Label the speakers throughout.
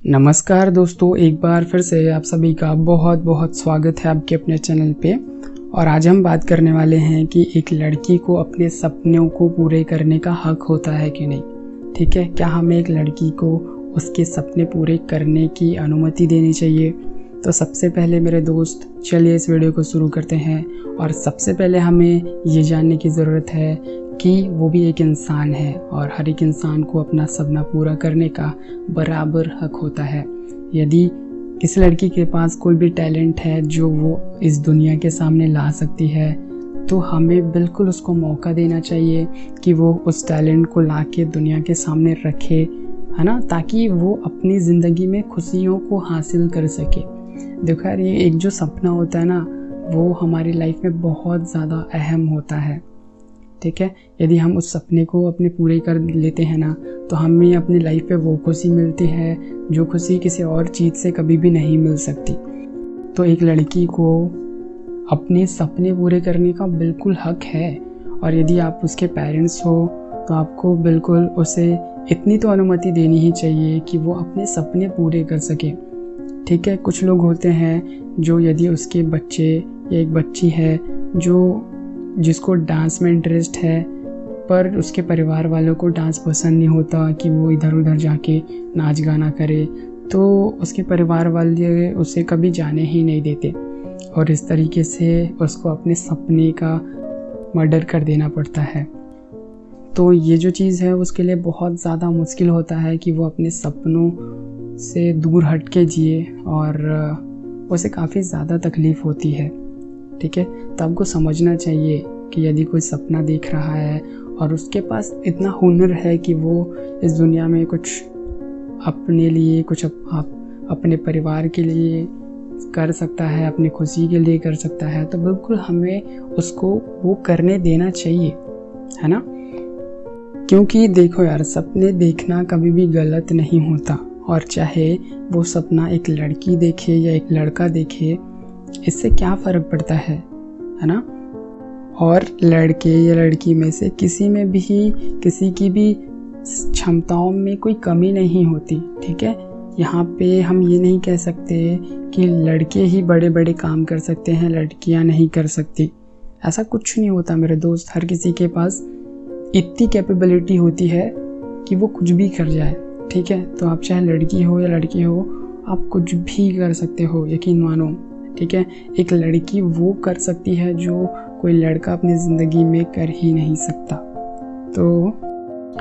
Speaker 1: नमस्कार दोस्तों, एक बार फिर से आप सभी का बहुत बहुत स्वागत है आपके अपने चैनल पे। और आज हम बात करने वाले हैं कि एक लड़की को अपने सपनों को पूरे करने का हक होता है कि नहीं। ठीक है, क्या हमें एक लड़की को उसके सपने पूरे करने की अनुमति देनी चाहिए? तो सबसे पहले मेरे दोस्त, चलिए इस वीडियो को शुरू करते हैं। और सबसे पहले हमें ये जानने की ज़रूरत है कि वो भी एक इंसान है और हर एक इंसान को अपना सपना पूरा करने का बराबर हक होता है। यदि किसी लड़की के पास कोई भी टैलेंट है जो वो इस दुनिया के सामने ला सकती है, तो हमें बिल्कुल उसको मौका देना चाहिए कि वो उस टैलेंट को ला के दुनिया के सामने रखे, है ना, ताकि वो अपनी ज़िंदगी में खुशियों को हासिल कर सके। देखो यार, ये एक जो सपना होता है ना, वो हमारी लाइफ में बहुत ज़्यादा अहम होता है। ठीक है, यदि हम उस सपने को अपने पूरे कर लेते हैं ना, तो हमें अपनी लाइफ में वो खुशी मिलती है जो खुशी किसी और चीज़ से कभी भी नहीं मिल सकती। तो एक लड़की को अपने सपने पूरे करने का बिल्कुल हक है। और यदि आप उसके पेरेंट्स हो तो आपको बिल्कुल उसे इतनी तो अनुमति देनी ही चाहिए कि वो अपने सपने पूरे कर सके। ठीक है, कुछ लोग होते हैं जो यदि उसके बच्चे या एक बच्ची है जिसको डांस में इंटरेस्ट है, पर उसके परिवार वालों को डांस पसंद नहीं होता कि वो इधर उधर जाके नाच गाना करे, तो उसके परिवार वाले उसे कभी जाने ही नहीं देते और इस तरीके से उसको अपने सपने का मर्डर कर देना पड़ता है। तो ये जो चीज़ है उसके लिए बहुत ज़्यादा मुश्किल होता है कि वो अपने सपनों से दूर हट के जिए और उसे काफ़ी ज़्यादा तकलीफ़ होती है। ठीक है, तो आपको समझना चाहिए कि यदि कोई सपना देख रहा है और उसके पास इतना हुनर है कि वो इस दुनिया में कुछ अपने लिए, कुछ अपने परिवार के लिए कर सकता है, अपनी खुशी के लिए कर सकता है, तो बिल्कुल हमें उसको वो करने देना चाहिए, है ना। क्योंकि देखो यार, सपने देखना कभी भी गलत नहीं होता, और चाहे वो सपना एक लड़की देखे या एक लड़का देखे, इससे क्या फ़र्क पड़ता है ना। और लड़के या लड़की में से किसी की भी क्षमताओं में कोई कमी नहीं होती। ठीक है, यहाँ पे हम ये नहीं कह सकते कि लड़के ही बड़े बड़े काम कर सकते हैं, लड़कियाँ नहीं कर सकती। ऐसा कुछ नहीं होता मेरे दोस्त। हर किसी के पास इतनी कैपेबिलिटी होती है कि वो कुछ भी कर जाए। ठीक है, तो आप चाहे लड़की हो या लड़के हो, आप कुछ भी कर सकते हो, यकीन मानो। ठीक है, एक लड़की वो कर सकती है जो कोई लड़का अपनी ज़िंदगी में कर ही नहीं सकता। तो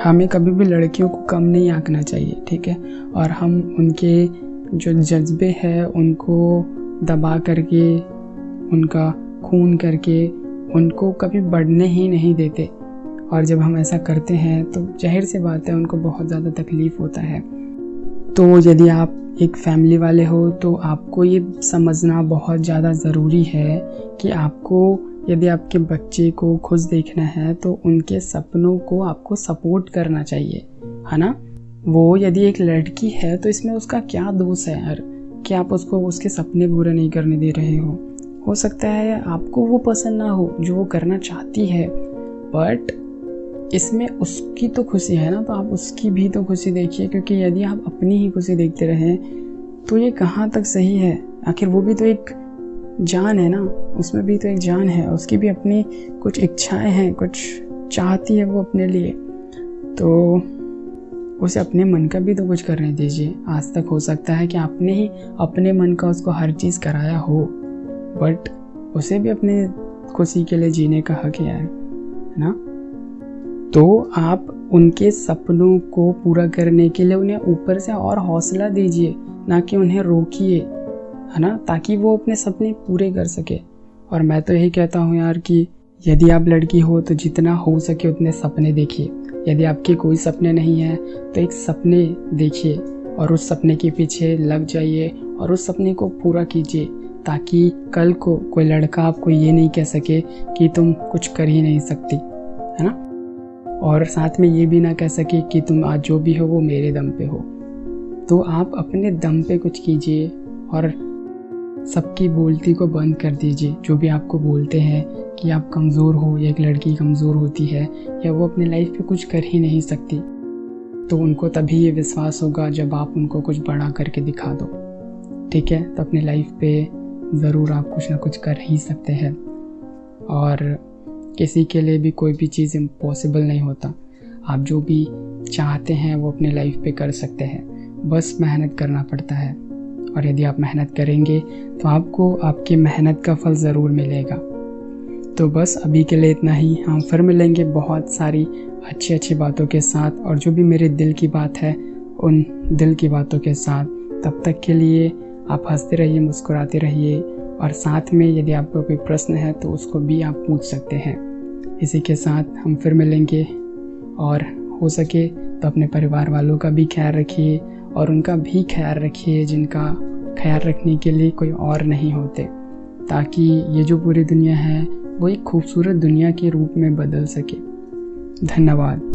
Speaker 1: हमें कभी भी लड़कियों को कम नहीं आंकना चाहिए। ठीक है, और हम उनके जो जज्बे हैं उनको दबा करके, उनका खून करके उनको कभी बढ़ने ही नहीं देते। और जब हम ऐसा करते हैं तो जाहिर सी बात है उनको बहुत ज़्यादा तकलीफ़ होता है। तो यदि आप एक फैमिली वाले हो तो आपको ये समझना बहुत ज़्यादा ज़रूरी है कि आपको, यदि आपके बच्चे को खुश देखना है तो उनके सपनों को आपको सपोर्ट करना चाहिए, है ना। वो यदि एक लड़की है तो इसमें उसका क्या दोष है यार कि आप उसको उसके सपने पूरे नहीं करने दे रहे हो सकता है आपको वो पसंद ना हो जो वो करना चाहती है, बट इसमें उसकी तो खुशी है ना, तो आप उसकी भी तो खुशी देखिए। क्योंकि यदि आप अपनी ही खुशी देखते रहें तो ये कहाँ तक सही है। आखिर वो भी तो एक जान है ना, उसमें भी तो एक जान है, उसकी भी अपनी कुछ इच्छाएं हैं, कुछ चाहती है वो अपने लिए, तो उसे अपने मन का भी तो कुछ करने दीजिए। आज तक हो सकता है कि आपने ही अपने मन का उसको हर चीज़ कराया हो, बट उसे भी अपने खुशी के लिए जीने का हक है ना। तो आप उनके सपनों को पूरा करने के लिए उन्हें ऊपर से और हौसला दीजिए, ना कि उन्हें रोकिए, है ना, ताकि वो अपने सपने पूरे कर सके। और मैं तो यही कहता हूँ यार कि यदि आप लड़की हो तो जितना हो सके उतने सपने देखिए। यदि आपके कोई सपने नहीं है तो एक सपने देखिए और उस सपने के पीछे लग जाइए और उस सपने को पूरा कीजिए, ताकि कल को कोई लड़का आपको ये नहीं कह सके कि तुम कुछ कर ही नहीं सकती, है ना। और साथ में ये भी ना कह सके कि तुम आज जो भी हो वो मेरे दम पे हो। तो आप अपने दम पे कुछ कीजिए और सबकी बोलती को बंद कर दीजिए। जो भी आपको बोलते हैं कि आप कमज़ोर हो या एक लड़की कमज़ोर होती है या वो अपने लाइफ पे कुछ कर ही नहीं सकती, तो उनको तभी ये विश्वास होगा जब आप उनको कुछ बड़ा करके दिखा दो। ठीक है, तो अपनी लाइफ पे ज़रूर आप कुछ ना कुछ कर ही सकते हैं, और किसी के लिए भी कोई भी चीज़ इम्पॉसिबल नहीं होता। आप जो भी चाहते हैं वो अपने लाइफ पे कर सकते हैं, बस मेहनत करना पड़ता है। और यदि आप मेहनत करेंगे तो आपको आपकी मेहनत का फल ज़रूर मिलेगा। तो बस अभी के लिए इतना ही। हम फिर मिलेंगे बहुत सारी अच्छी अच्छी बातों के साथ, और जो भी मेरे दिल की बात है उन दिल की बातों के साथ। तब तक के लिए आप हंसते रहिए, मुस्कुराते रहिए, और साथ में यदि आपको कोई प्रश्न है तो उसको भी आप पूछ सकते हैं। इसी के साथ हम फिर मिलेंगे, और हो सके तो अपने परिवार वालों का भी ख्याल रखिए और उनका भी ख्याल रखिए जिनका ख्याल रखने के लिए कोई और नहीं होते, ताकि ये जो पूरी दुनिया है वो एक खूबसूरत दुनिया के रूप में बदल सके। धन्यवाद।